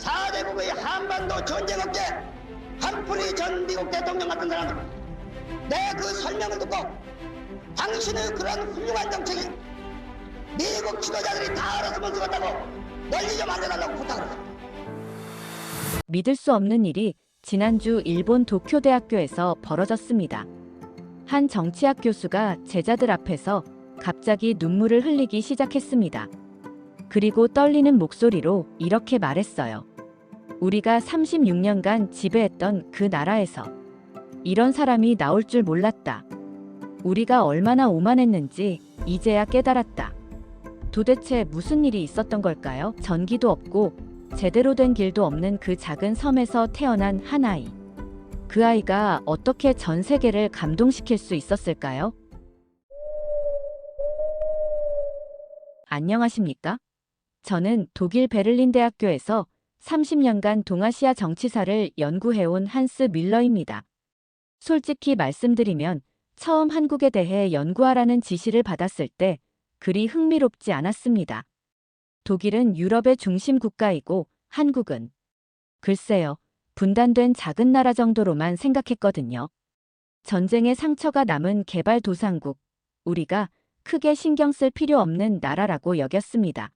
4대국의 한반도 전쟁 억제 한풀이 전 미국 대통령 같은 사람은 내 그 설명을 듣고 당신의 그런 훌륭한 정책이 미국 지도자들이 다 알았으면 좋겠다고 널리 좀 알려달라고 부탁을 합니다. 믿을 수 없는 일이 지난주 일본 도쿄대학교에서 벌어졌습니다. 한 정치학 교수가 제자들 앞에서 갑자기 눈물을 흘리기 시작했습니다. 그리고 떨리는 목소리로 이렇게 말했어요. 우리가 36년간 지배했던 그 나라에서 이런 사람이 나올 줄 몰랐다. 우리가 얼마나 오만했는지 이제야 깨달았다. 도대체 무슨 일이 있었던 걸까요? 전기도 없고 제대로 된 길도 없는 그 작은 섬에서 태어난 한 아이. 그 아이가 어떻게 전 세계를 감동시킬 수 있었을까요? 안녕하십니까? 저는 독일 베를린 대학교에서 30년간 동아시아 정치사를 연구해온 한스 밀러입니다. 솔직히 말씀드리면 처음 한국에 대해 연구하라는 지시를 받았을 때 그리 흥미롭지 않았습니다. 독일은 유럽의 중심 국가이고 한국은 글쎄요, 분단된 작은 나라 정도로만 생각했거든요. 전쟁의 상처가 남은 개발도상국, 우리가 크게 신경 쓸 필요 없는 나라라고 여겼습니다.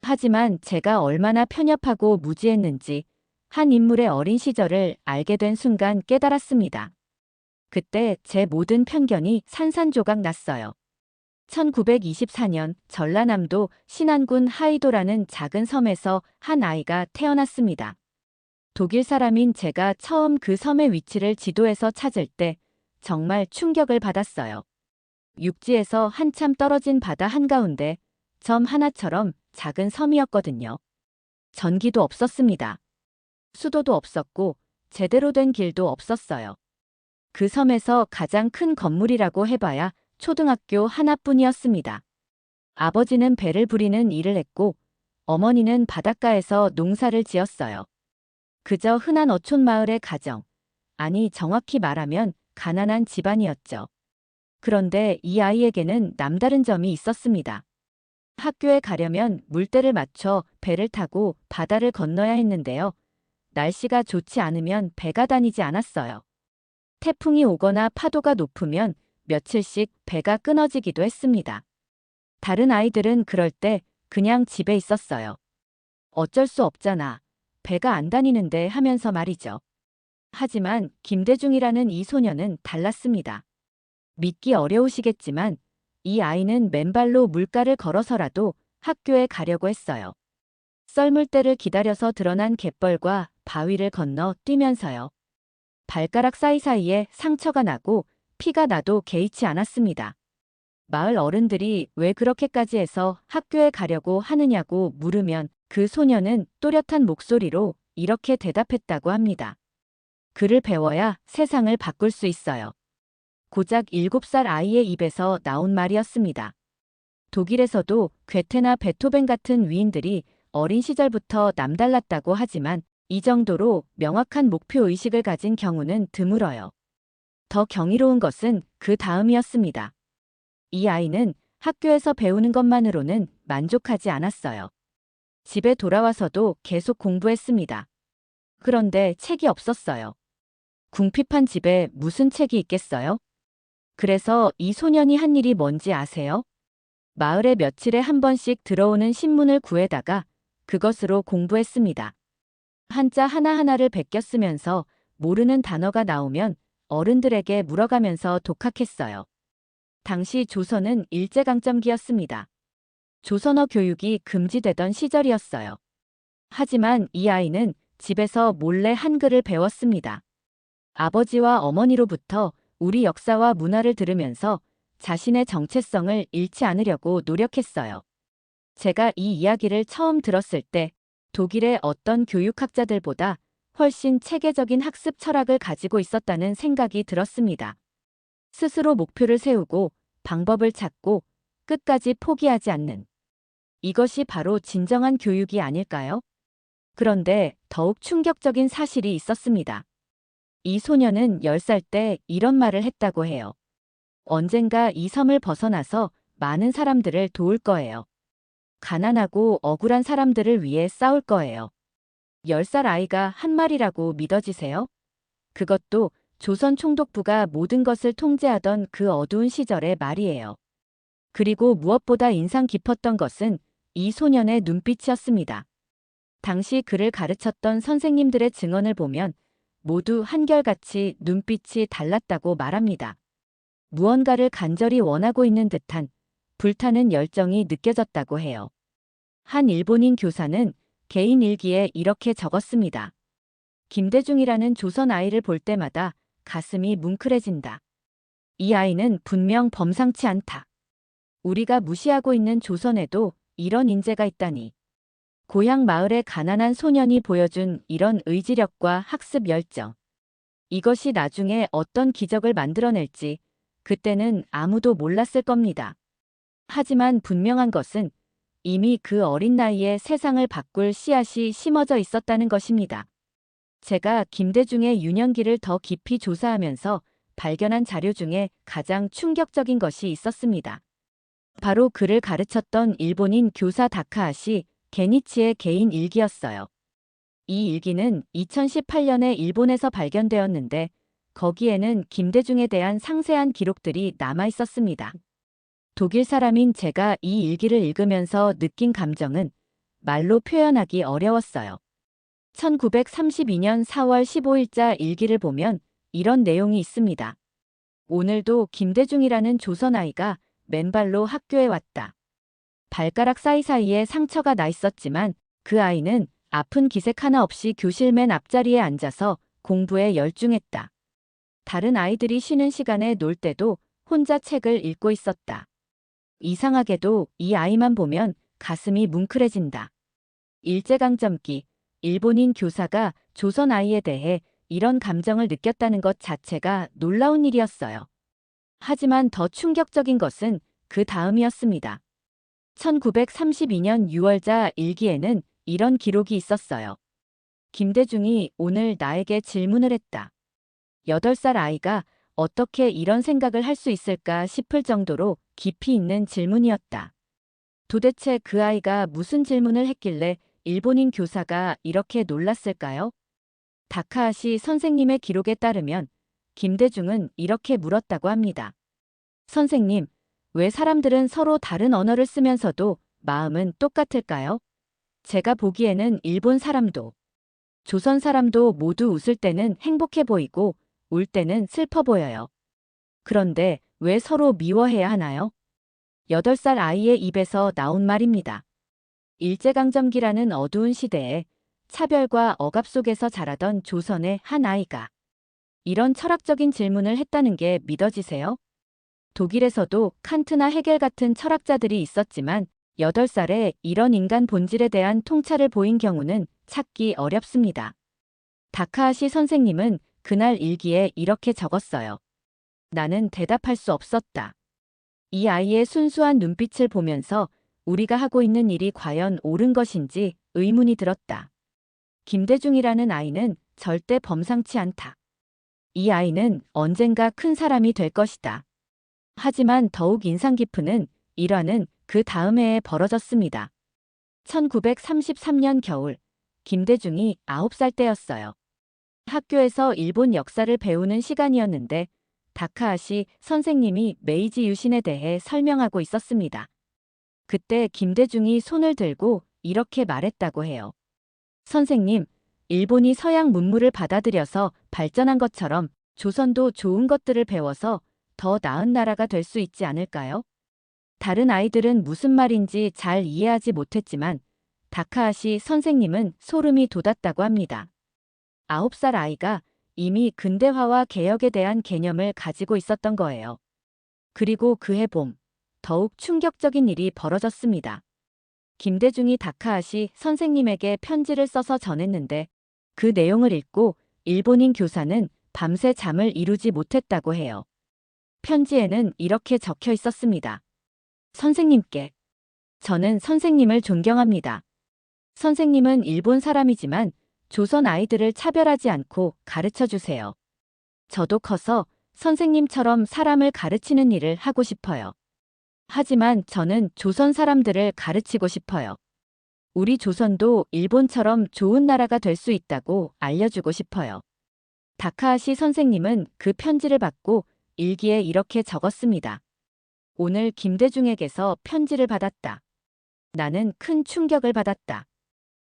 하지만 제가 얼마나 편협하고 무지했는지 한 인물의 어린 시절을 알게 된 순간 깨달았습니다. 그때 제 모든 편견이 산산조각 났어요. 1924년 전라남도 신안군 하이도라는 작은 섬에서 한 아이가 태어났습니다. 독일 사람인 제가 처음 그 섬의 위치를 지도에서 찾을 때 정말 충격을 받았어요. 육지에서 한참 떨어진 바다 한가운데 점 하나처럼 작은 섬이었거든요. 전기도 없었습니다. 수도도 없었고 제대로 된 길도 없었어요. 그 섬에서 가장 큰 건물이라고 해봐야 초등학교 하나뿐이었습니다. 아버지는 배를 부리는 일을 했고 어머니는 바닷가에서 농사를 지었어요. 그저 흔한 어촌 마을의 가정, 아니 정확히 말하면 가난한 집안이었죠. 그런데 이 아이에게는 남다른 점이 있었습니다. 학교에 가려면 물때를 맞춰 배를 타고 바다를 건너야 했는데요. 날씨가 좋지 않으면 배가 다니지 않았어요. 태풍이 오거나 파도가 높으면 며칠씩 배가 끊어지기도 했습니다. 다른 아이들은 그럴 때 그냥 집에 있었어요. 어쩔 수 없잖아. 배가 안 다니는데 하면서 말이죠. 하지만 김대중이라는 이 소녀는 달랐습니다. 믿기 어려우시겠지만 이 아이는 맨발로 물가를 걸어서라도 학교에 가려고 했어요. 썰물 때를 기다려서 드러난 갯벌과 바위를 건너 뛰면서요. 발가락 사이사이에 상처가 나고 피가 나도 개의치 않았습니다. 마을 어른들이 왜 그렇게까지 해서 학교에 가려고 하느냐고 물으면 그 소녀는 또렷한 목소리로 이렇게 대답했다고 합니다. 글을 배워야 세상을 바꿀 수 있어요. 고작 7살 아이의 입에서 나온 말이었습니다. 독일에서도 괴테나 베토벤 같은 위인들이 어린 시절부터 남달랐다고 하지만 이 정도로 명확한 목표의식을 가진 경우는 드물어요. 더 경이로운 것은 그 다음이었습니다. 이 아이는 학교에서 배우는 것만으로는 만족하지 않았어요. 집에 돌아와서도 계속 공부했습니다. 그런데 책이 없었어요. 궁핍한 집에 무슨 책이 있겠어요? 그래서 이 소년이 한 일이 뭔지 아세요? 마을에 며칠에 한 번씩 들어오는 신문을 구해다가 그것으로 공부했습니다. 한자 하나하나를 베껴 쓰면서 모르는 단어가 나오면 어른들에게 물어가면서 독학했어요. 당시 조선은 일제강점기였습니다. 조선어 교육이 금지되던 시절이었어요. 하지만 이 아이는 집에서 몰래 한글을 배웠습니다. 아버지와 어머니로부터 우리 역사와 문화를 들으면서 자신의 정체성을 잃지 않으려고 노력했어요. 제가 이 이야기를 처음 들었을 때 독일의 어떤 교육학자들보다 훨씬 체계적인 학습 철학을 가지고 있었다는 생각이 들었습니다. 스스로 목표를 세우고 방법을 찾고 끝까지 포기하지 않는. 이것이 바로 진정한 교육이 아닐까요? 그런데 더욱 충격적인 사실이 있었습니다. 이 소녀는 10살 때 이런 말을 했다고 해요. 언젠가 이 섬을 벗어나서 많은 사람들을 도울 거예요. 가난하고 억울한 사람들을 위해 싸울 거예요. 10살 아이가 한 말이라고 믿어지세요? 그것도 조선 총독부가 모든 것을 통제하던 그 어두운 시절의 말이에요. 그리고 무엇보다 인상 깊었던 것은 이 소년의 눈빛이었습니다. 당시 그를 가르쳤던 선생님들의 증언을 보면 모두 한결같이 눈빛이 달랐다고 말합니다. 무언가를 간절히 원하고 있는 듯한 불타는 열정이 느껴졌다고 해요. 한 일본인 교사는 개인 일기에 이렇게 적었습니다. 김대중이라는 조선 아이를 볼 때마다 가슴이 뭉클해진다. 이 아이는 분명 범상치 않다. 우리가 무시하고 있는 조선에도 이런 인재가 있다니. 고향 마을의 가난한 소년이 보여준 이런 의지력과 학습 열정. 이것이 나중에 어떤 기적을 만들어낼지 그때는 아무도 몰랐을 겁니다. 하지만 분명한 것은 이미 그 어린 나이에 세상을 바꿀 씨앗이 심어져 있었다는 것입니다. 제가 김대중의 유년기를 더 깊이 조사하면서 발견한 자료 중에 가장 충격적인 것이 있었습니다. 바로 그를 가르쳤던 일본인 교사 다카하시 게니치의 개인 일기였어요. 이 일기는 2018년에 일본에서 발견되었는데 거기에는 김대중에 대한 상세한 기록들이 남아 있었습니다. 독일 사람인 제가 이 일기를 읽으면서 느낀 감정은 말로 표현하기 어려웠어요. 1932년 4월 15일자 일기를 보면 이런 내용이 있습니다. 오늘도 김대중이라는 조선 아이가 맨발로 학교에 왔다. 발가락 사이사이에 상처가 나 있었지만 그 아이는 아픈 기색 하나 없이 교실 맨 앞자리에 앉아서 공부에 열중했다. 다른 아이들이 쉬는 시간에 놀 때도 혼자 책을 읽고 있었다. 이상하게도 이 아이만 보면 가슴이 뭉클해진다. 일제강점기 일본인 교사가 조선 아이에 대해 이런 감정을 느꼈다는 것 자체가 놀라운 일이었어요. 하지만 더 충격적인 것은 그 다음이었습니다. 1932년 6월자 일기에는 이런 기록이 있었어요. 김대중이 오늘 나에게 질문을 했다. 8살 아이가 어떻게 이런 생각을 할 수 있을까 싶을 정도로 깊이 있는 질문이었다. 도대체 그 아이가 무슨 질문을 했길래 일본인 교사가 이렇게 놀랐을까요? 다카하시 선생님의 기록에 따르면 김대중은 이렇게 물었다고 합니다. 선생님, 왜 사람들은 서로 다른 언어를 쓰면서도 마음은 똑같을까요? 제가 보기에는 일본 사람도, 조선 사람도 모두 웃을 때는 행복해 보이고 울 때는 슬퍼 보여요. 그런데 왜 서로 미워해야 하나요? 8살 아이의 입에서 나온 말입니다. 일제강점기라는 어두운 시대에 차별과 억압 속에서 자라던 조선의 한 아이가 이런 철학적인 질문을 했다는 게 믿어지세요? 독일에서도 칸트나 헤겔 같은 철학자들이 있었지만 8살에 이런 인간 본질에 대한 통찰을 보인 경우는 찾기 어렵습니다. 다카하시 선생님은 그날 일기에 이렇게 적었어요. 나는 대답할 수 없었다. 이 아이의 순수한 눈빛을 보면서 우리가 하고 있는 일이 과연 옳은 것인지 의문이 들었다. 김대중이라는 아이는 절대 범상치 않다. 이 아이는 언젠가 큰 사람이 될 것이다. 하지만 더욱 인상 깊은 일화는 그 다음 해에 벌어졌습니다. 1933년 겨울, 김대중이 9살 때였어요. 학교에서 일본 역사를 배우는 시간이었는데 다카하시 선생님이 메이지 유신에 대해 설명하고 있었습니다. 그때 김대중이 손을 들고 이렇게 말했다고 해요. 선생님, 일본이 서양 문물을 받아들여서 발전한 것처럼 조선도 좋은 것들을 배워서 더 나은 나라가 될 수 있지 않을까요? 다른 아이들은 무슨 말인지 잘 이해하지 못했지만 다카하시 선생님은 소름이 돋았다고 합니다. 9살 아이가 이미 근대화와 개혁에 대한 개념을 가지고 있었던 거예요. 그리고 그해 봄, 더욱 충격적인 일이 벌어졌습니다. 김대중이 다카하시 선생님에게 편지를 써서 전했는데 그 내용을 읽고 일본인 교사는 밤새 잠을 이루지 못했다고 해요. 편지에는 이렇게 적혀 있었습니다. 선생님께. 저는 선생님을 존경합니다. 선생님은 일본 사람이지만 조선 아이들을 차별하지 않고 가르쳐 주세요. 저도 커서 선생님처럼 사람을 가르치는 일을 하고 싶어요. 하지만 저는 조선 사람들을 가르치고 싶어요. 우리 조선도 일본처럼 좋은 나라가 될 수 있다고 알려주고 싶어요. 다카하시 선생님은 그 편지를 받고 일기에 이렇게 적었습니다. 오늘 김대중에게서 편지를 받았다. 나는 큰 충격을 받았다.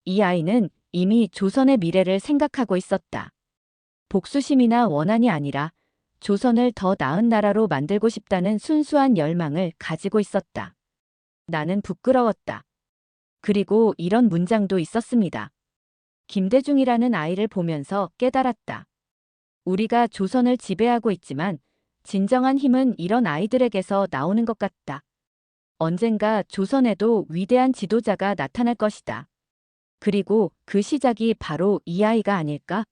이 아이는 이미 조선의 미래를 생각하고 있었다. 복수심이나 원한이 아니라 조선을 더 나은 나라로 만들고 싶다는 순수한 열망을 가지고 있었다. 나는 부끄러웠다. 그리고 이런 문장도 있었습니다. 김대중이라는 아이를 보면서 깨달았다. 우리가 조선을 지배하고 있지만 진정한 힘은 이런 아이들에게서 나오는 것 같다. 언젠가 조선에도 위대한 지도자가 나타날 것이다. 그리고 그 시작이 바로 이 아이가 아닐까?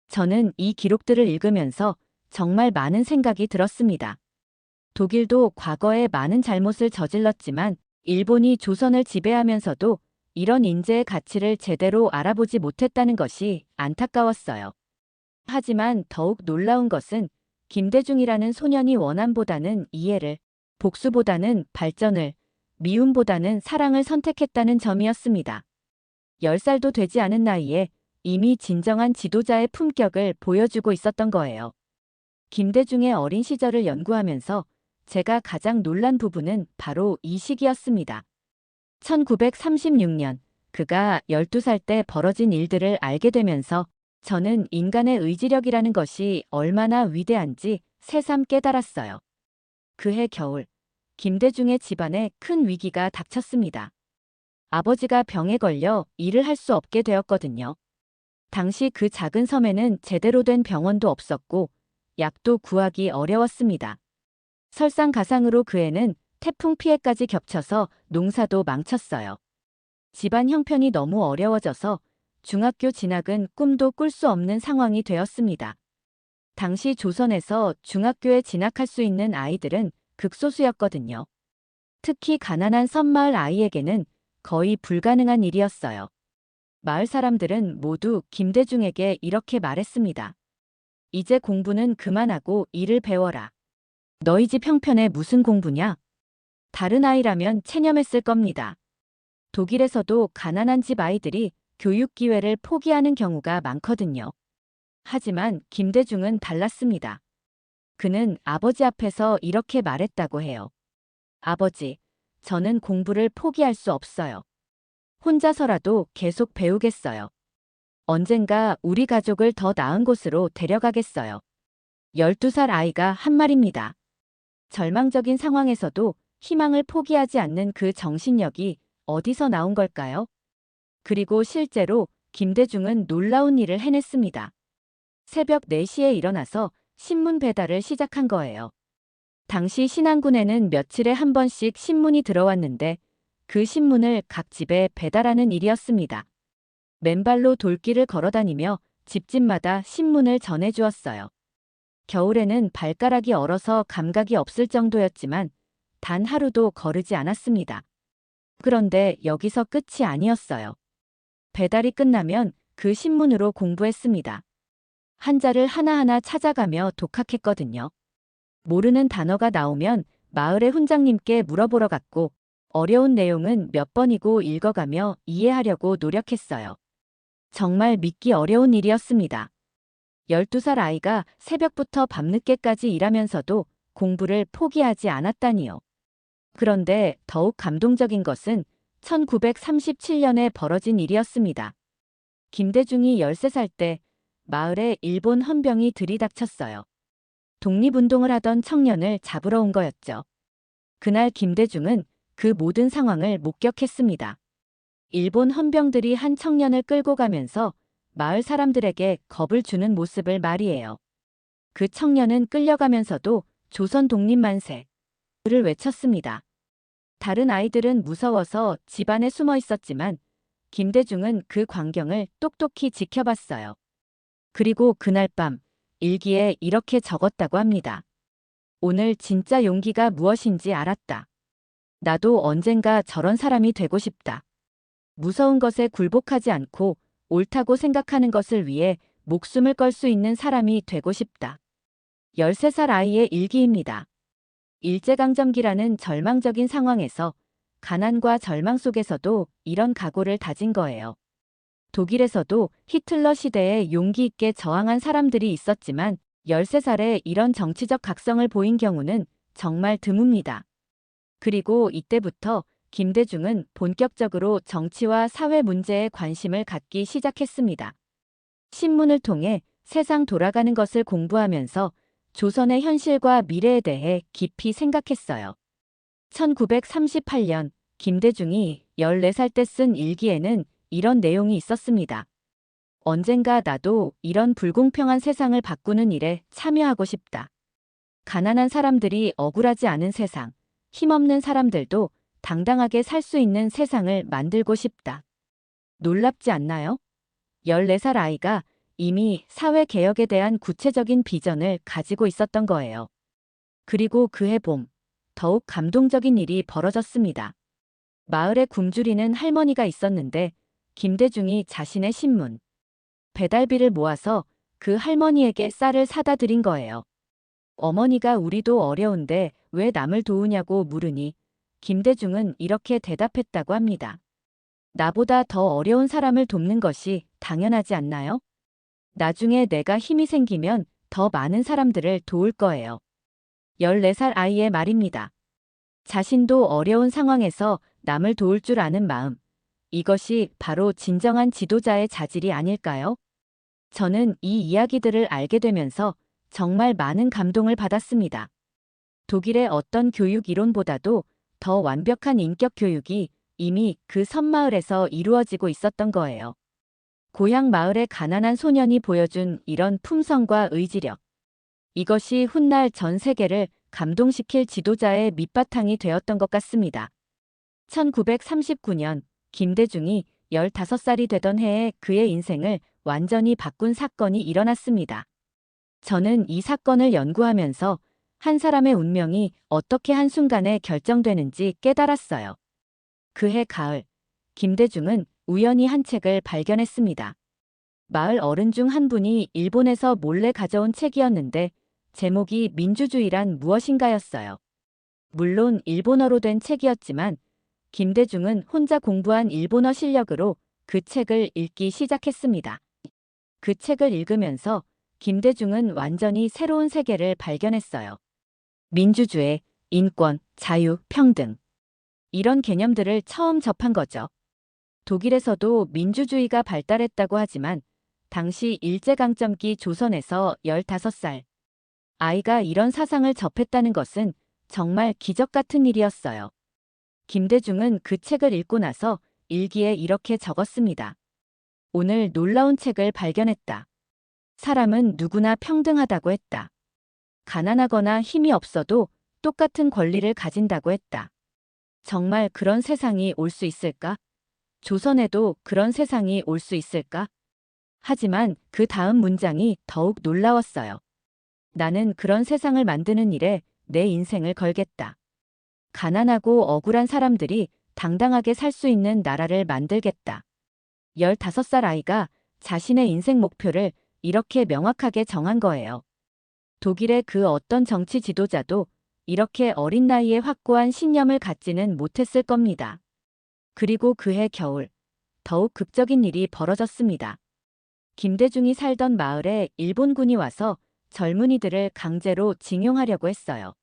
저는 이 기록들을 읽으면서 정말 많은 생각이 들었습니다. 독일도 과거에 많은 잘못을 저질렀지만 일본이 조선을 지배하면서도 이런 인재의 가치를 제대로 알아보지 못했다는 것이 안타까웠어요. 하지만 더욱 놀라운 것은 김대중이라는 소년이 원한보다는 이해를, 복수보다는 발전을, 미움보다는 사랑을 선택했다는 점이었습니다. 10살도 되지 않은 나이에 이미 진정한 지도자의 품격을 보여주고 있었던 거예요. 김대중의 어린 시절을 연구하면서 제가 가장 놀란 부분은 바로 이 시기였습니다. 1936년 그가 12살 때 벌어진 일들을 알게 되면서 저는 인간의 의지력이라는 것이 얼마나 위대한지 새삼 깨달았어요. 그해 겨울, 김대중의 집안에 큰 위기가 닥쳤습니다. 아버지가 병에 걸려 일을 할 수 없게 되었거든요. 당시 그 작은 섬에는 제대로 된 병원도 없었고 약도 구하기 어려웠습니다. 설상가상으로 그 해는 태풍 피해까지 겹쳐서 농사도 망쳤어요. 집안 형편이 너무 어려워져서 중학교 진학은 꿈도 꿀 수 없는 상황이 되었습니다. 당시 조선에서 중학교에 진학할 수 있는 아이들은 극소수였거든요. 특히 가난한 섬마을 아이에게는 거의 불가능한 일이었어요. 마을 사람들은 모두 김대중에게 이렇게 말했습니다. 이제 공부는 그만하고 일을 배워라. 너희 집 형편에 무슨 공부냐? 다른 아이라면 체념했을 겁니다. 독일에서도 가난한 집 아이들이 교육 기회를 포기하는 경우가 많거든요. 하지만 김대중은 달랐습니다. 그는 아버지 앞에서 이렇게 말했다고 해요. 아버지, 저는 공부를 포기할 수 없어요. 혼자서라도 계속 배우겠어요. 언젠가 우리 가족을 더 나은 곳으로 데려가겠어요. 12살 아이가 한 말입니다. 절망적인 상황에서도 희망을 포기하지 않는 그 정신력이 어디서 나온 걸까요? 그리고 실제로 김대중은 놀라운 일을 해냈습니다. 새벽 4시에 일어나서 신문 배달을 시작한 거예요. 당시 신안군에는 며칠에 한 번씩 신문이 들어왔는데 그 신문을 각 집에 배달하는 일이었습니다. 맨발로 돌길을 걸어다니며 집집마다 신문을 전해주었어요. 겨울에는 발가락이 얼어서 감각이 없을 정도였지만 단 하루도 거르지 않았습니다. 그런데 여기서 끝이 아니었어요. 배달이 끝나면 그 신문으로 공부했습니다. 한자를 하나하나 찾아가며 독학했거든요. 모르는 단어가 나오면 마을의 훈장님께 물어보러 갔고 어려운 내용은 몇 번이고 읽어가며 이해하려고 노력했어요. 정말 믿기 어려운 일이었습니다. 12살 아이가 새벽부터 밤늦게까지 일하면서도 공부를 포기하지 않았다니요. 그런데 더욱 감동적인 것은 1937년에 벌어진 일이었습니다. 김대중이 13살 때 마을에 일본 헌병이 들이닥쳤어요. 독립운동을 하던 청년을 잡으러 온 거였죠. 그날 김대중은 그 모든 상황을 목격했습니다. 일본 헌병들이 한 청년을 끌고 가면서 마을 사람들에게 겁을 주는 모습을 말이에요. 그 청년은 끌려가면서도 조선 독립만세를 외쳤습니다. 다른 아이들은 무서워서 집안에 숨어 있었지만 김대중은 그 광경을 똑똑히 지켜봤어요. 그리고 그날 밤 일기에 이렇게 적었다고 합니다. 오늘 진짜 용기가 무엇인지 알았다. 나도 언젠가 저런 사람이 되고 싶다. 무서운 것에 굴복하지 않고 옳다고 생각하는 것을 위해 목숨을 걸 수 있는 사람이 되고 싶다. 13살 아이의 일기입니다. 일제강점기라는 절망적인 상황에서 가난과 절망 속에서도 이런 각오를 다진 거예요. 독일에서도 히틀러 시대에 용기 있게 저항한 사람들이 있었지만 13살에 이런 정치적 각성을 보인 경우는 정말 드뭅니다. 그리고 이때부터 김대중은 본격적으로 정치와 사회 문제에 관심을 갖기 시작했습니다. 신문을 통해 세상 돌아가는 것을 공부하면서 조선의 현실과 미래에 대해 깊이 생각했어요. 1938년 김대중이 14살 때 쓴 일기에는 이런 내용이 있었습니다. 언젠가 나도 이런 불공평한 세상을 바꾸는 일에 참여하고 싶다. 가난한 사람들이 억울하지 않은 세상, 힘없는 사람들도 당당하게 살 수 있는 세상을 만들고 싶다. 놀랍지 않나요? 14살 아이가 이미 사회개혁에 대한 구체적인 비전을 가지고 있었던 거예요. 그리고 그해 봄, 더욱 감동적인 일이 벌어졌습니다. 마을에 굶주리는 할머니가 있었는데 김대중이 자신의 신문, 배달비를 모아서 그 할머니에게 쌀을 사다 드린 거예요. 어머니가 우리도 어려운데 왜 남을 도우냐고 물으니 김대중은 이렇게 대답했다고 합니다. 나보다 더 어려운 사람을 돕는 것이 당연하지 않나요? 나중에 내가 힘이 생기면 더 많은 사람들을 도울 거예요. 14살 아이의 말입니다. 자신도 어려운 상황에서 남을 도울 줄 아는 마음. 이것이 바로 진정한 지도자의 자질이 아닐까요? 저는 이 이야기들을 알게 되면서 정말 많은 감동을 받았습니다. 독일의 어떤 교육 이론보다도 더 완벽한 인격 교육이 이미 그 섬마을에서 이루어지고 있었던 거예요. 고향 마을의 가난한 소년이 보여준 이런 품성과 의지력. 이것이 훗날 전 세계를 감동시킬 지도자의 밑바탕이 되었던 것 같습니다. 1939년 김대중이 15살이 되던 해에 그의 인생을 완전히 바꾼 사건이 일어났습니다. 저는 이 사건을 연구하면서 한 사람의 운명이 어떻게 한순간에 결정되는지 깨달았어요. 그해 가을, 김대중은 우연히 한 책을 발견했습니다. 마을 어른 중 한 분이 일본에서 몰래 가져온 책이었는데 제목이 민주주의란 무엇인가였어요. 물론 일본어로 된 책이었지만 김대중은 혼자 공부한 일본어 실력으로 그 책을 읽기 시작했습니다. 그 책을 읽으면서 김대중은 완전히 새로운 세계를 발견했어요. 민주주의, 인권, 자유, 평등. 이런 개념들을 처음 접한 거죠. 독일에서도 민주주의가 발달했다고 하지만 당시 일제강점기 조선에서 15살 아이가 이런 사상을 접했다는 것은 정말 기적 같은 일이었어요. 김대중은 그 책을 읽고 나서 일기에 이렇게 적었습니다. 오늘 놀라운 책을 발견했다. 사람은 누구나 평등하다고 했다. 가난하거나 힘이 없어도 똑같은 권리를 가진다고 했다. 정말 그런 세상이 올 수 있을까? 조선에도 그런 세상이 올 수 있을까? 하지만 그 다음 문장이 더욱 놀라웠어요. 나는 그런 세상을 만드는 일에 내 인생을 걸겠다. 가난하고 억울한 사람들이 당당하게 살 수 있는 나라를 만들겠다. 15살 아이가 자신의 인생 목표를 이렇게 명확하게 정한 거예요. 독일의 그 어떤 정치 지도자도 이렇게 어린 나이에 확고한 신념을 갖지는 못했을 겁니다. 그리고 그해 겨울, 더욱 극적인 일이 벌어졌습니다. 김대중이 살던 마을에 일본군이 와서 젊은이들을 강제로 징용하려고 했어요.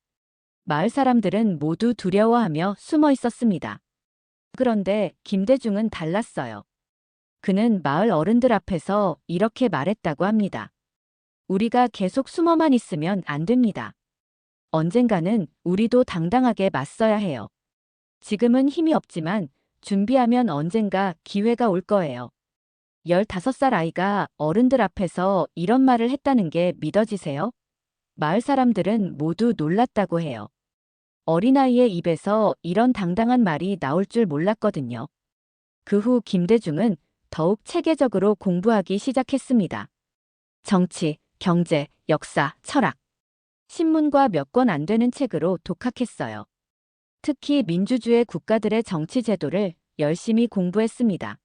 마을 사람들은 모두 두려워하며 숨어 있었습니다. 그런데 김대중은 달랐어요. 그는 마을 어른들 앞에서 이렇게 말했다고 합니다. 우리가 계속 숨어만 있으면 안 됩니다. 언젠가는 우리도 당당하게 맞서야 해요. 지금은 힘이 없지만 준비하면 언젠가 기회가 올 거예요. 15살 아이가 어른들 앞에서 이런 말을 했다는 게 믿어지세요? 마을 사람들은 모두 놀랐다고 해요. 어린아이의 입에서 이런 당당한 말이 나올 줄 몰랐거든요. 그 후 김대중은 더욱 체계적으로 공부하기 시작했습니다. 정치, 경제, 역사, 철학. 신문과 몇 권 안 되는 책으로 독학했어요. 특히 민주주의 국가들의 정치 제도를 열심히 공부했습니다.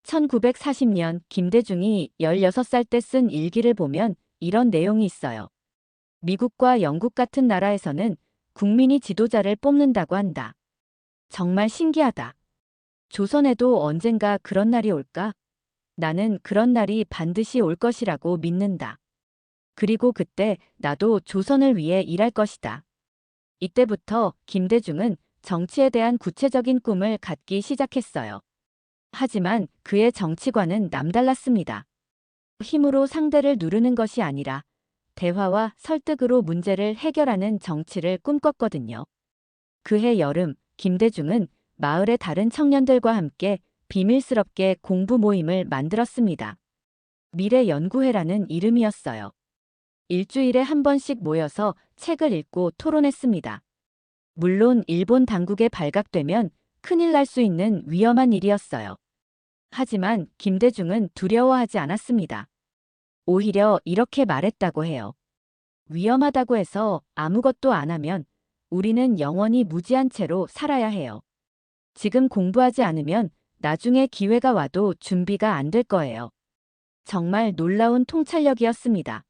1940년 김대중이 16살 때 쓴 일기를 보면 이런 내용이 있어요. 미국과 영국 같은 나라에서는 국민이 지도자를 뽑는다고 한다. 정말 신기하다. 조선에도 언젠가 그런 날이 올까? 나는 그런 날이 반드시 올 것이라고 믿는다. 그리고 그때 나도 조선을 위해 일할 것이다. 이때부터 김대중은 정치에 대한 구체적인 꿈을 갖기 시작했어요. 하지만 그의 정치관은 남달랐습니다. 힘으로 상대를 누르는 것이 아니라 대화와 설득으로 문제를 해결하는 정치를 꿈꿨거든요. 그해 여름, 김대중은 마을의 다른 청년들과 함께 비밀스럽게 공부 모임을 만들었습니다. 미래연구회라는 이름이었어요. 일주일에 한 번씩 모여서 책을 읽고 토론했습니다. 물론 일본 당국에 발각되면 큰일 날 수 있는 위험한 일이었어요. 하지만 김대중은 두려워하지 않았습니다. 오히려 이렇게 말했다고 해요. 위험하다고 해서 아무것도 안 하면 우리는 영원히 무지한 채로 살아야 해요. 지금 공부하지 않으면 나중에 기회가 와도 준비가 안 될 거예요. 정말 놀라운 통찰력이었습니다.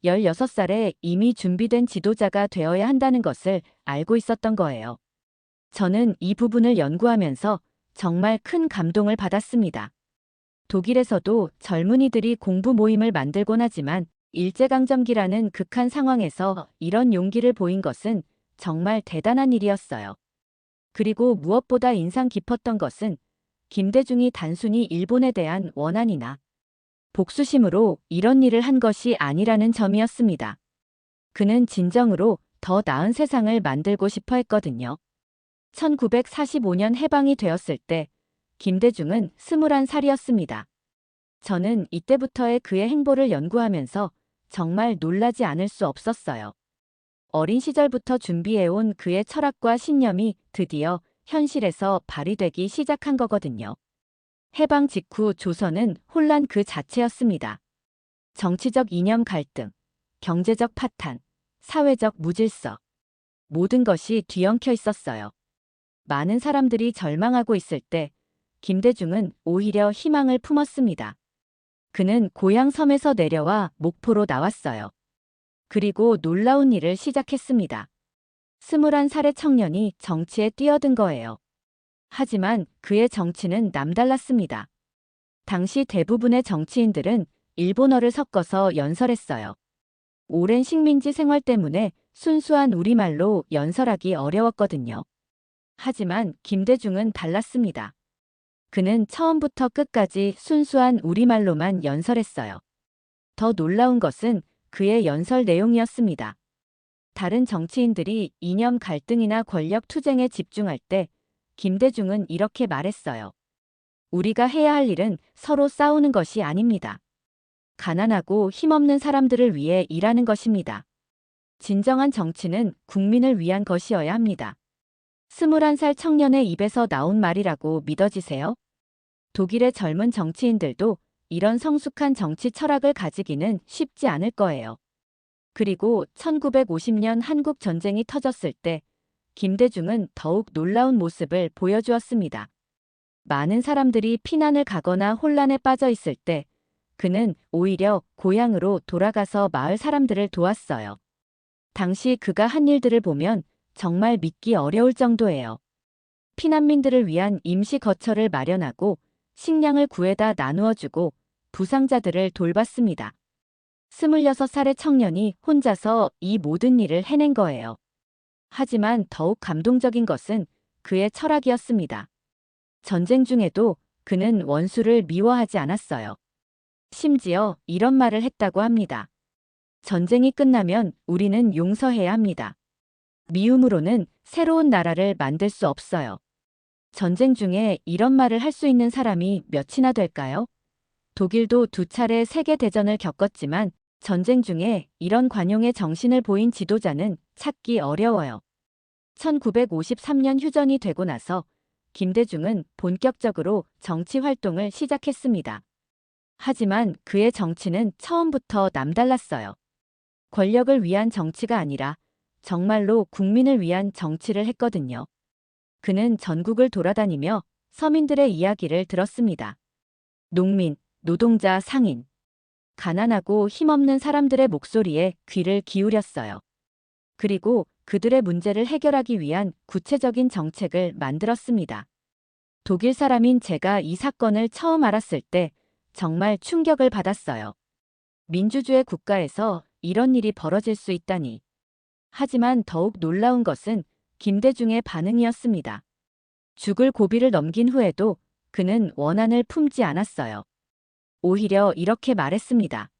16살에 이미 준비된 지도자가 되어야 한다는 것을 알고 있었던 거예요. 저는 이 부분을 연구하면서 정말 큰 감동을 받았습니다. 독일에서도 젊은이들이 공부 모임을 만들곤 하지만 일제강점기라는 극한 상황에서 이런 용기를 보인 것은 정말 대단한 일이었어요. 그리고 무엇보다 인상 깊었던 것은 김대중이 단순히 일본에 대한 원한이나 복수심으로 이런 일을 한 것이 아니라는 점이었습니다. 그는 진정으로 더 나은 세상을 만들고 싶어 했거든요. 1945년 해방이 되었을 때 김대중은 21살이었습니다. 저는 이때부터의 그의 행보를 연구하면서 정말 놀라지 않을 수 없었어요. 어린 시절부터 준비해온 그의 철학과 신념이 드디어 현실에서 발휘되기 시작한 거거든요. 해방 직후 조선은 혼란 그 자체였습니다. 정치적 이념 갈등, 경제적 파탄, 사회적 무질서, 모든 것이 뒤엉켜 있었어요. 많은 사람들이 절망하고 있을 때 김대중은 오히려 희망을 품었습니다. 그는 고향 섬에서 내려와 목포로 나왔어요. 그리고 놀라운 일을 시작했습니다. 21살의 청년이 정치에 뛰어든 거예요. 하지만 그의 정치는 남달랐습니다. 당시 대부분의 정치인들은 일본어를 섞어서 연설했어요. 오랜 식민지 생활 때문에 순수한 우리말로 연설하기 어려웠거든요. 하지만 김대중은 달랐습니다. 그는 처음부터 끝까지 순수한 우리말로만 연설했어요. 더 놀라운 것은 그의 연설 내용이었습니다. 다른 정치인들이 이념 갈등이나 권력 투쟁에 집중할 때 김대중은 이렇게 말했어요. 우리가 해야 할 일은 서로 싸우는 것이 아닙니다. 가난하고 힘없는 사람들을 위해 일하는 것입니다. 진정한 정치는 국민을 위한 것이어야 합니다. 21살 청년의 입에서 나온 말이라고 믿어지세요? 독일의 젊은 정치인들도 이런 성숙한 정치 철학을 가지기는 쉽지 않을 거예요. 그리고 1950년 한국 전쟁이 터졌을 때 김대중은 더욱 놀라운 모습을 보여주었습니다. 많은 사람들이 피난을 가거나 혼란에 빠져 있을 때 그는 오히려 고향으로 돌아가서 마을 사람들을 도왔어요. 당시 그가 한 일들을 보면 정말 믿기 어려울 정도예요. 피난민들을 위한 임시 거처를 마련하고 식량을 구해다 나누어주고 부상자들을 돌봤습니다. 26살의 청년이 혼자서 이 모든 일을 해낸 거예요. 하지만 더욱 감동적인 것은 그의 철학이었습니다. 전쟁 중에도 그는 원수를 미워하지 않았어요. 심지어 이런 말을 했다고 합니다. 전쟁이 끝나면 우리는 용서해야 합니다. 미움으로는 새로운 나라를 만들 수 없어요. 전쟁 중에 이런 말을 할 수 있는 사람이 몇이나 될까요? 독일도 2차례 세계대전을 겪었지만 전쟁 중에 이런 관용의 정신을 보인 지도자는 찾기 어려워요. 1953년 휴전이 되고 나서 김대중은 본격적으로 정치 활동을 시작했습니다. 하지만 그의 정치는 처음부터 남달랐어요. 권력을 위한 정치가 아니라 정말로 국민을 위한 정치를 했거든요. 그는 전국을 돌아다니며 서민들의 이야기를 들었습니다. 농민, 노동자, 상인, 가난하고 힘없는 사람들의 목소리에 귀를 기울였어요. 그리고 그들의 문제를 해결하기 위한 구체적인 정책을 만들었습니다. 독일 사람인 제가 이 사건을 처음 알았을 때 정말 충격을 받았어요. 민주주의 국가에서 이런 일이 벌어질 수 있다니. 하지만 더욱 놀라운 것은 김대중의 반응이었습니다. 죽을 고비를 넘긴 후에도 그는 원한을 품지 않았어요. 오히려 이렇게 말했습니다.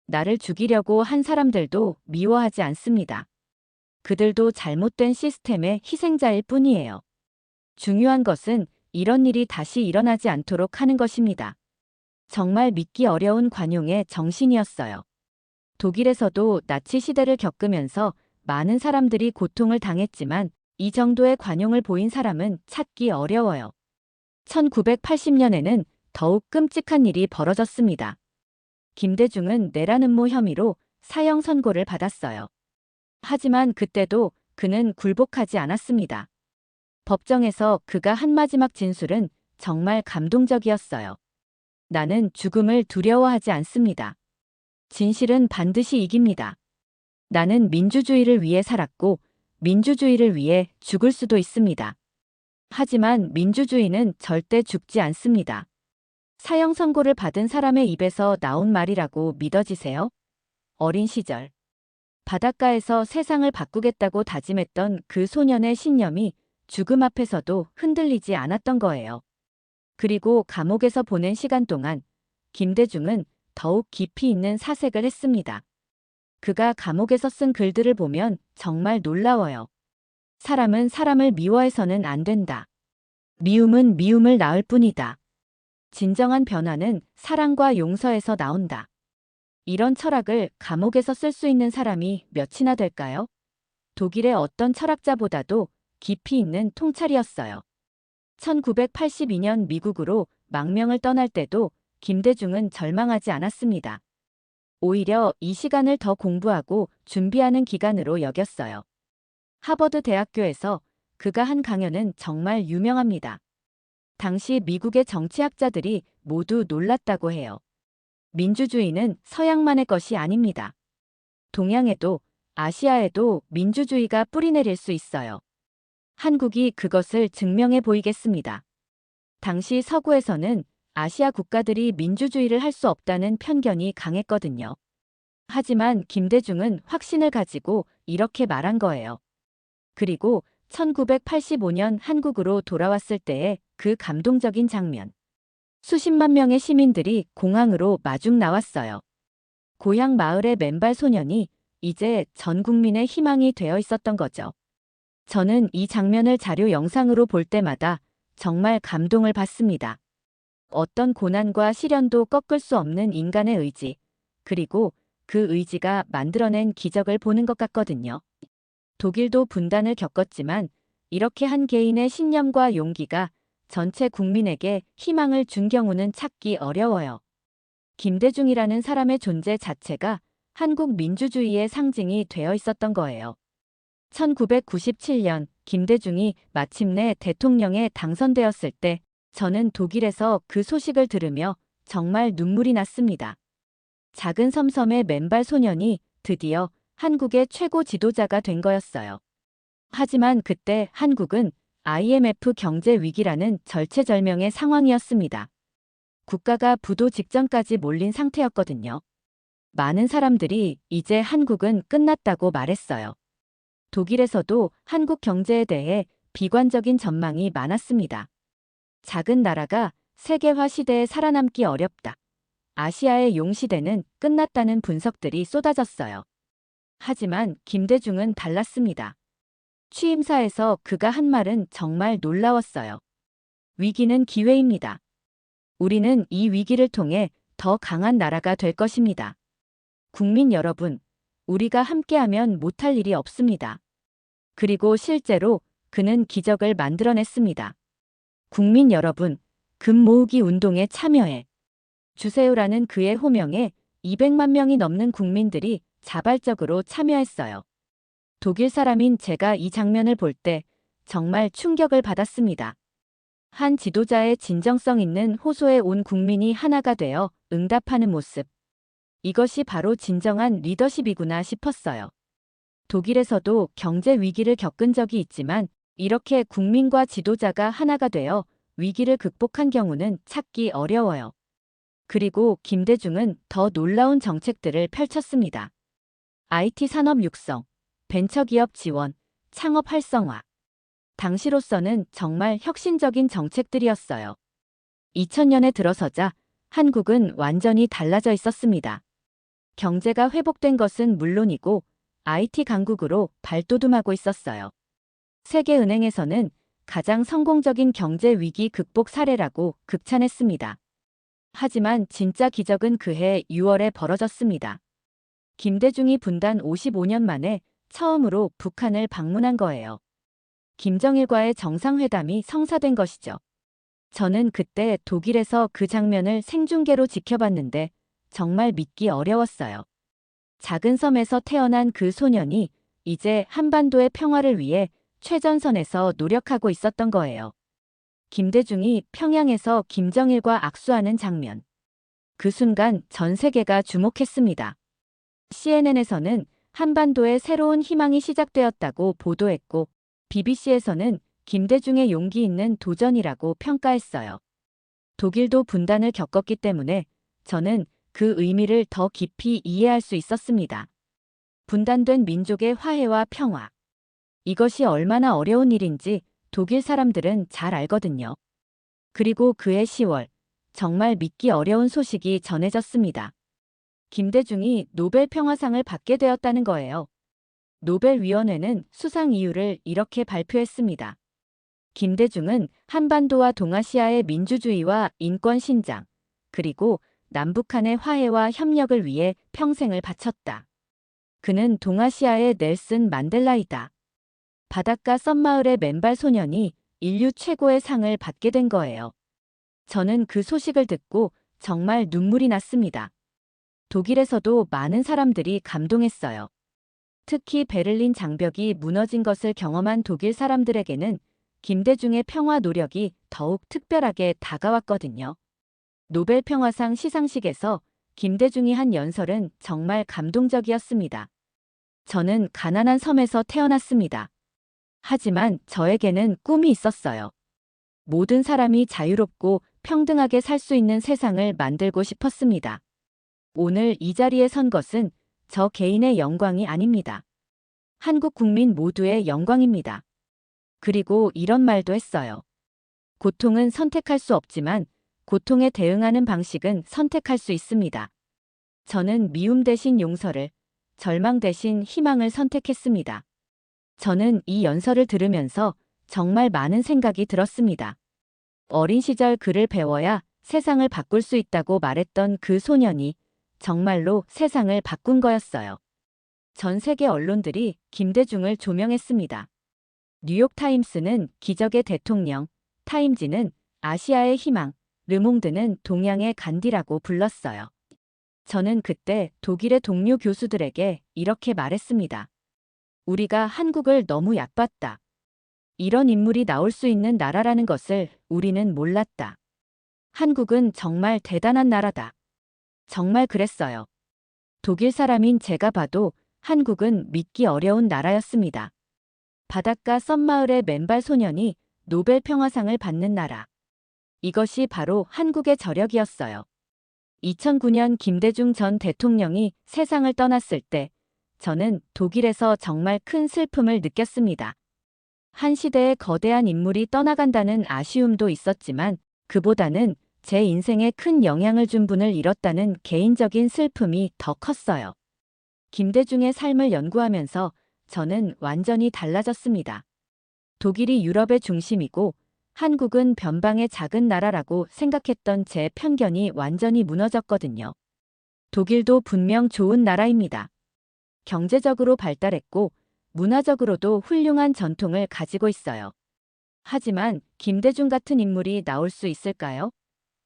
나를 죽이려고 한 사람들도 미워하지 않습니다. 그들도 잘못된 시스템의 희생자일 뿐이에요. 중요한 것은 이런 일이 다시 일어나지 않도록 하는 것입니다. 정말 믿기 어려운 관용의 정신이었어요. 독일에서도 나치 시대를 겪으면서 많은 사람들이 고통을 당했지만 이 정도의 관용을 보인 사람은 찾기 어려워요. 1980년에는 더욱 끔찍한 일이 벌어졌습니다. 김대중은 내란 음모 혐의로 사형 선고를 받았어요. 하지만 그때도 그는 굴복하지 않았습니다. 법정에서 그가 한 마지막 진술은 정말 감동적이었어요. 나는 죽음을 두려워하지 않습니다. 진실은 반드시 이깁니다. 나는 민주주의를 위해 살았고 민주주의를 위해 죽을 수도 있습니다. 하지만 민주주의는 절대 죽지 않습니다. 사형 선고를 받은 사람의 입에서 나온 말이라고 믿어지세요? 어린 시절 바닷가에서 세상을 바꾸겠다고 다짐했던 그 소년의 신념이 죽음 앞에서도 흔들리지 않았던 거예요. 그리고 감옥에서 보낸 시간 동안 김대중은 더욱 깊이 있는 사색을 했습니다. 그가 감옥에서 쓴 글들을 보면 정말 놀라워요. 사람은 사람을 미워해서는 안 된다. 미움은 미움을 낳을 뿐이다. 진정한 변화는 사랑과 용서에서 나온다. 이런 철학을 감옥에서 쓸 수 있는 사람이 몇이나 될까요? 독일의 어떤 철학자보다도 깊이 있는 통찰이었어요. 1982년 미국으로 망명을 떠날 때도 김대중은 절망하지 않았습니다. 오히려 이 시간을 더 공부하고 준비하는 기간으로 여겼어요. 하버드 대학교에서 그가 한 강연은 정말 유명합니다. 당시 미국의 정치학자들이 모두 놀랐다고 해요. 민주주의는 서양만의 것이 아닙니다. 동양에도 아시아에도 민주주의가 뿌리내릴 수 있어요. 한국이 그것을 증명해 보이겠습니다. 당시 서구에서는 아시아 국가들이 민주주의를 할 수 없다는 편견이 강했거든요. 하지만 김대중은 확신을 가지고 이렇게 말한 거예요. 그리고 1985년 한국으로 돌아왔을 때의 그 감동적인 장면. 수십만 명의 시민들이 공항으로 마중 나왔어요. 고향 마을의 맨발 소년이 이제 전 국민의 희망이 되어 있었던 거죠. 저는 이 장면을 자료 영상으로 볼 때마다 정말 감동을 받습니다. 어떤 고난과 시련도 꺾을 수 없는 인간의 의지, 그리고 그 의지가 만들어낸 기적을 보는 것 같거든요. 독일도 분단을 겪었지만 이렇게 한 개인의 신념과 용기가 전체 국민에게 희망을 준 경우는 찾기 어려워요. 김대중이라는 사람의 존재 자체가 한국 민주주의의 상징이 되어 있었던 거예요. 1997년 김대중이 마침내 대통령에 당선되었을 때 저는 독일에서 그 소식을 들으며 정말 눈물이 났습니다. 작은 섬섬의 맨발 소년이 드디어 한국의 최고 지도자가 된 거였어요. 하지만 그때 한국은 IMF 경제 위기라는 절체절명의 상황이었습니다. 국가가 부도 직전까지 몰린 상태였거든요. 많은 사람들이 이제 한국은 끝났다고 말했어요. 독일에서도 한국 경제에 대해 비관적인 전망이 많았습니다. 작은 나라가 세계화 시대에 살아남기 어렵다. 아시아의 용시대는 끝났다는 분석들이 쏟아졌어요. 하지만 김대중은 달랐습니다. 취임사에서 그가 한 말은 정말 놀라웠어요. 위기는 기회입니다. 우리는 이 위기를 통해 더 강한 나라가 될 것입니다. 국민 여러분, 우리가 함께하면 못할 일이 없습니다. 그리고 실제로 그는 기적을 만들어냈습니다. 국민 여러분, 금 모으기 운동에 참여해 주세요라는 그의 호명에 200만 명이 넘는 국민들이 자발적으로 참여했어요. 독일 사람인 제가 이 장면을 볼 때 정말 충격을 받았습니다. 한 지도자의 진정성 있는 호소에 온 국민이 하나가 되어 응답하는 모습. 이것이 바로 진정한 리더십이구나 싶었어요. 독일에서도 경제 위기를 겪은 적이 있지만 이렇게 국민과 지도자가 하나가 되어 위기를 극복한 경우는 찾기 어려워요. 그리고 김대중은 더 놀라운 정책들을 펼쳤습니다. IT 산업 육성, 벤처기업 지원, 창업 활성화. 당시로서는 정말 혁신적인 정책들이었어요. 2000년에 들어서자 한국은 완전히 달라져 있었습니다. 경제가 회복된 것은 물론이고 IT 강국으로 발돋움하고 있었어요. 세계은행에서는 가장 성공적인 경제 위기 극복 사례라고 극찬했습니다. 하지만 진짜 기적은 그해 6월에 벌어졌습니다. 김대중이 분단 55년 만에 처음으로 북한을 방문한 거예요. 김정일과의 정상회담이 성사된 것이죠. 저는 그때 독일에서 그 장면을 생중계로 지켜봤는데 정말 믿기 어려웠어요. 작은 섬에서 태어난 그 소년이 이제 한반도의 평화를 위해 최전선에서 노력하고 있었던 거예요. 김대중이 평양에서 김정일과 악수하는 장면. 그 순간 전 세계가 주목했습니다. CNN에서는 한반도에 새로운 희망이 시작되었다고 보도했고, BBC에서는 김대중의 용기 있는 도전이라고 평가했어요. 독일도 분단을 겪었기 때문에 저는 그 의미를 더 깊이 이해할 수 있었습니다. 분단된 민족의 화해와 평화. 이것이 얼마나 어려운 일인지 독일 사람들은 잘 알거든요. 그리고 그해 10월, 정말 믿기 어려운 소식이 전해졌습니다. 김대중이 노벨 평화상을 받게 되었다는 거예요. 노벨위원회는 수상 이유를 이렇게 발표했습니다. 김대중은 한반도와 동아시아의 민주주의와 인권 신장, 그리고 남북한의 화해와 협력을 위해 평생을 바쳤다. 그는 동아시아의 넬슨 만델라이다. 바닷가 썸마을의 맨발 소년이 인류 최고의 상을 받게 된 거예요. 저는 그 소식을 듣고 정말 눈물이 났습니다. 독일에서도 많은 사람들이 감동했어요. 특히 베를린 장벽이 무너진 것을 경험한 독일 사람들에게는 김대중의 평화 노력이 더욱 특별하게 다가왔거든요. 노벨 평화상 시상식에서 김대중이 한 연설은 정말 감동적이었습니다. 저는 가난한 섬에서 태어났습니다. 하지만 저에게는 꿈이 있었어요. 모든 사람이 자유롭고 평등하게 살 수 있는 세상을 만들고 싶었습니다. 오늘 이 자리에 선 것은 저 개인의 영광이 아닙니다. 한국 국민 모두의 영광입니다. 그리고 이런 말도 했어요. 고통은 선택할 수 없지만 고통에 대응하는 방식은 선택할 수 있습니다. 저는 미움 대신 용서를, 절망 대신 희망을 선택했습니다. 저는 이 연설을 들으면서 정말 많은 생각이 들었습니다. 어린 시절 글을 배워야 세상을 바꿀 수 있다고 말했던 그 소년이 정말로 세상을 바꾼 거였어요. 전 세계 언론들이 김대중을 조명했습니다. 뉴욕타임스는 기적의 대통령, 타임지는 아시아의 희망, 르몽드는 동양의 간디라고 불렀어요. 저는 그때 독일의 동료 교수들에게 이렇게 말했습니다. 우리가 한국을 너무 얕봤다. 이런 인물이 나올 수 있는 나라라는 것을 우리는 몰랐다. 한국은 정말 대단한 나라다. 정말 그랬어요. 독일 사람인 제가 봐도 한국은 믿기 어려운 나라였습니다. 바닷가 썸마을의 맨발 소년이 노벨 평화상을 받는 나라. 이것이 바로 한국의 저력이었어요. 2009년 김대중 전 대통령이 세상을 떠났을 때 저는 독일에서 정말 큰 슬픔을 느꼈습니다. 한 시대의 거대한 인물이 떠나간다는 아쉬움도 있었지만 그보다는 제 인생에 큰 영향을 준 분을 잃었다는 개인적인 슬픔이 더 컸어요. 김대중의 삶을 연구하면서 저는 완전히 달라졌습니다. 독일이 유럽의 중심이고 한국은 변방의 작은 나라라고 생각했던 제 편견이 완전히 무너졌거든요. 독일도 분명 좋은 나라입니다. 경제적으로 발달했고 문화적으로도 훌륭한 전통을 가지고 있어요. 하지만 김대중 같은 인물이 나올 수 있을까요?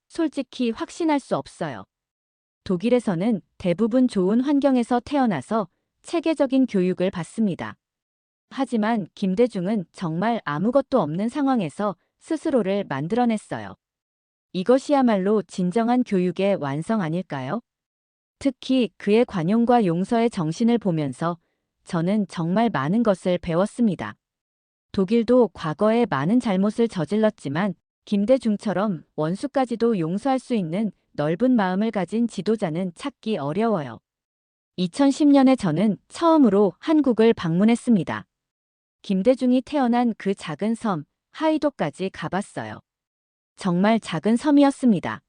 솔직히 확신할 수 없어요. 독일에서는 대부분 좋은 환경에서 태어나서 체계적인 교육을 받습니다. 하지만 김대중은 정말 아무것도 없는 상황에서 스스로를 만들어냈어요. 이것이야말로 진정한 교육의 완성 아닐까요? 특히 그의 관용과 용서의 정신을 보면서 저는 정말 많은 것을 배웠습니다. 독일도 과거에 많은 잘못을 저질렀지만 김대중처럼 원수까지도 용서할 수 있는 넓은 마음을 가진 지도자는 찾기 어려워요. 2010년에 저는 처음으로 한국을 방문했습니다. 김대중이 태어난 그 작은 섬, 하이도까지 가봤어요. 정말 작은 섬이었습니다.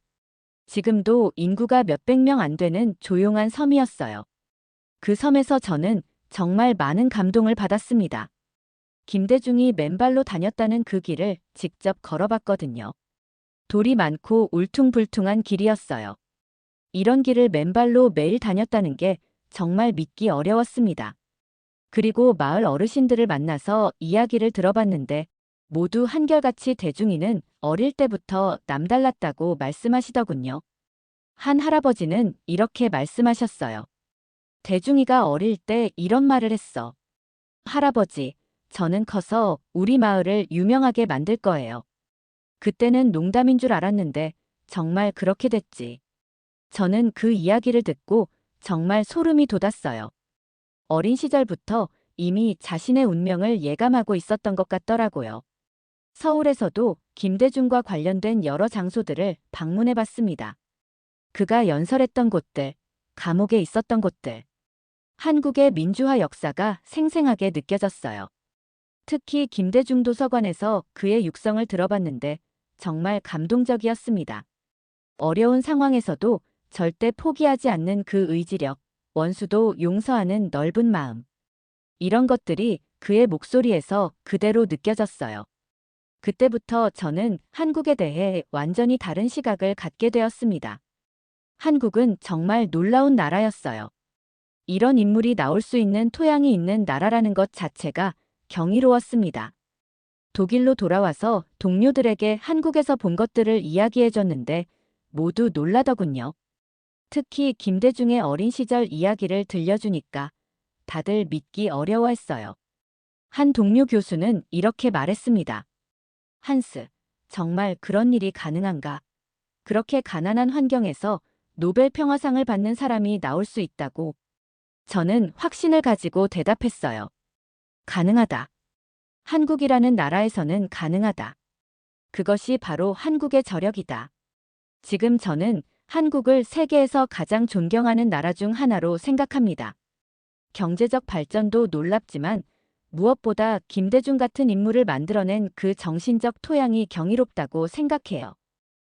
지금도 인구가 몇백 명 안 되는 조용한 섬이었어요. 그 섬에서 저는 정말 많은 감동을 받았습니다. 김대중이 맨발로 다녔다는 그 길을 직접 걸어봤거든요. 돌이 많고 울퉁불퉁한 길이었어요. 이런 길을 맨발로 매일 다녔다는 게 정말 믿기 어려웠습니다. 그리고 마을 어르신들을 만나서 이야기를 들어봤는데 모두 한결같이 대중이는 어릴 때부터 남달랐다고 말씀하시더군요. 한 할아버지는 이렇게 말씀하셨어요. 대중이가 어릴 때 이런 말을 했어. 할아버지, 저는 커서 우리 마을을 유명하게 만들 거예요. 그때는 농담인 줄 알았는데 정말 그렇게 됐지. 저는 그 이야기를 듣고 정말 소름이 돋았어요. 어린 시절부터 이미 자신의 운명을 예감하고 있었던 것 같더라고요. 서울에서도 김대중과 관련된 여러 장소들을 방문해 봤습니다. 그가 연설했던 곳들, 감옥에 있었던 곳들. 한국의 민주화 역사가 생생하게 느껴졌어요. 특히 김대중 도서관에서 그의 육성을 들어봤는데 정말 감동적이었습니다. 어려운 상황에서도 절대 포기하지 않는 그 의지력, 원수도 용서하는 넓은 마음. 이런 것들이 그의 목소리에서 그대로 느껴졌어요. 그때부터 저는 한국에 대해 완전히 다른 시각을 갖게 되었습니다. 한국은 정말 놀라운 나라였어요. 이런 인물이 나올 수 있는 토양이 있는 나라라는 것 자체가 경이로웠습니다. 독일로 돌아와서 동료들에게 한국에서 본 것들을 이야기해줬는데 모두 놀라더군요. 특히 김대중의 어린 시절 이야기를 들려주니까 다들 믿기 어려워했어요. 한 동료 교수는 이렇게 말했습니다. 한스, 정말 그런 일이 가능한가? 그렇게 가난한 환경에서 노벨 평화상을 받는 사람이 나올 수 있다고. 저는 확신을 가지고 대답했어요. 가능하다. 한국이라는 나라에서는 가능하다. 그것이 바로 한국의 저력이다. 지금 저는 한국을 세계에서 가장 존경하는 나라 중 하나로 생각합니다. 경제적 발전도 놀랍지만 무엇보다 김대중 같은 인물을 만들어낸 그 정신적 토양이 경이롭다고 생각해요.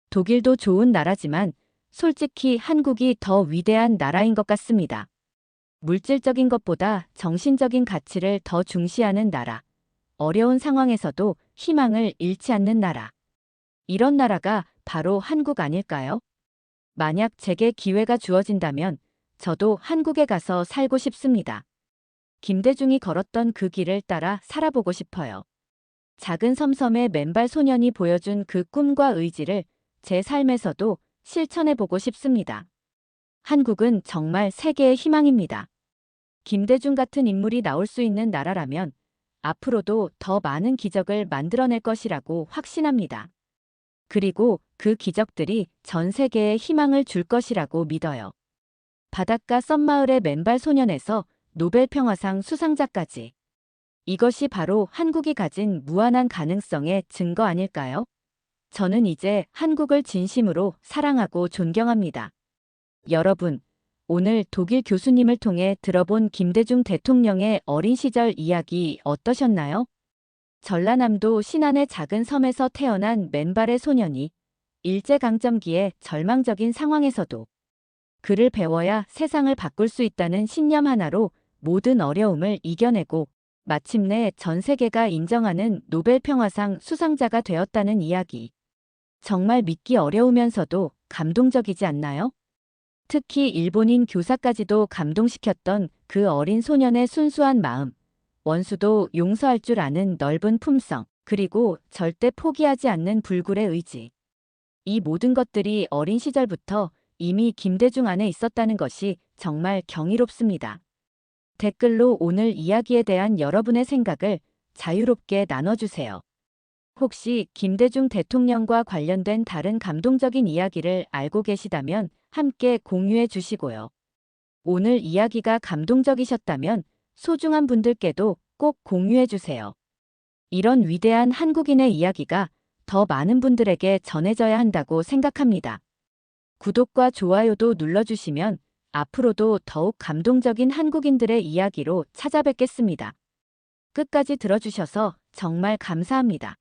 독일도 좋은 나라지만 솔직히 한국이 더 위대한 나라인 것 같습니다. 물질적인 것보다 정신적인 가치를 더 중시하는 나라. 어려운 상황에서도 희망을 잃지 않는 나라. 이런 나라가 바로 한국 아닐까요? 만약 제게 기회가 주어진다면 저도 한국에 가서 살고 싶습니다. 김대중이 걸었던 그 길을 따라 살아보고 싶어요. 작은 섬섬의 맨발 소년이 보여준 그 꿈과 의지를 제 삶에서도 실천해보고 싶습니다. 한국은 정말 세계의 희망입니다. 김대중 같은 인물이 나올 수 있는 나라라면 앞으로도 더 많은 기적을 만들어낼 것이라고 확신합니다. 그리고 그 기적들이 전 세계에 희망을 줄 것이라고 믿어요. 바닷가 썸마을의 맨발 소년에서 노벨 평화상 수상자까지. 이것이 바로 한국이 가진 무한한 가능성의 증거 아닐까요? 저는 이제 한국을 진심으로 사랑하고 존경합니다. 여러분, 오늘 독일 교수님을 통해 들어본 김대중 대통령의 어린 시절 이야기 어떠셨나요? 전라남도 신안의 작은 섬에서 태어난 맨발의 소년이 일제강점기의 절망적인 상황에서도 글을 배워야 세상을 바꿀 수 있다는 신념 하나로 모든 어려움을 이겨내고 마침내 전 세계가 인정하는 노벨 평화상 수상자가 되었다는 이야기. 정말 믿기 어려우면서도 감동적이지 않나요? 특히 일본인 교사까지도 감동시켰던 그 어린 소년의 순수한 마음, 원수도 용서할 줄 아는 넓은 품성, 그리고 절대 포기하지 않는 불굴의 의지. 이 모든 것들이 어린 시절부터 이미 김대중 안에 있었다는 것이 정말 경이롭습니다. 댓글로 오늘 이야기에 대한 여러분의 생각을 자유롭게 나눠주세요. 혹시 김대중 대통령과 관련된 다른 감동적인 이야기를 알고 계시다면 함께 공유해 주시고요. 오늘 이야기가 감동적이셨다면 소중한 분들께도 꼭 공유해주세요. 이런 위대한 한국인의 이야기가 더 많은 분들에게 전해져야 한다고 생각합니다. 구독과 좋아요도 눌러주시면 앞으로도 더욱 감동적인 한국인들의 이야기로 찾아뵙겠습니다. 끝까지 들어주셔서 정말 감사합니다.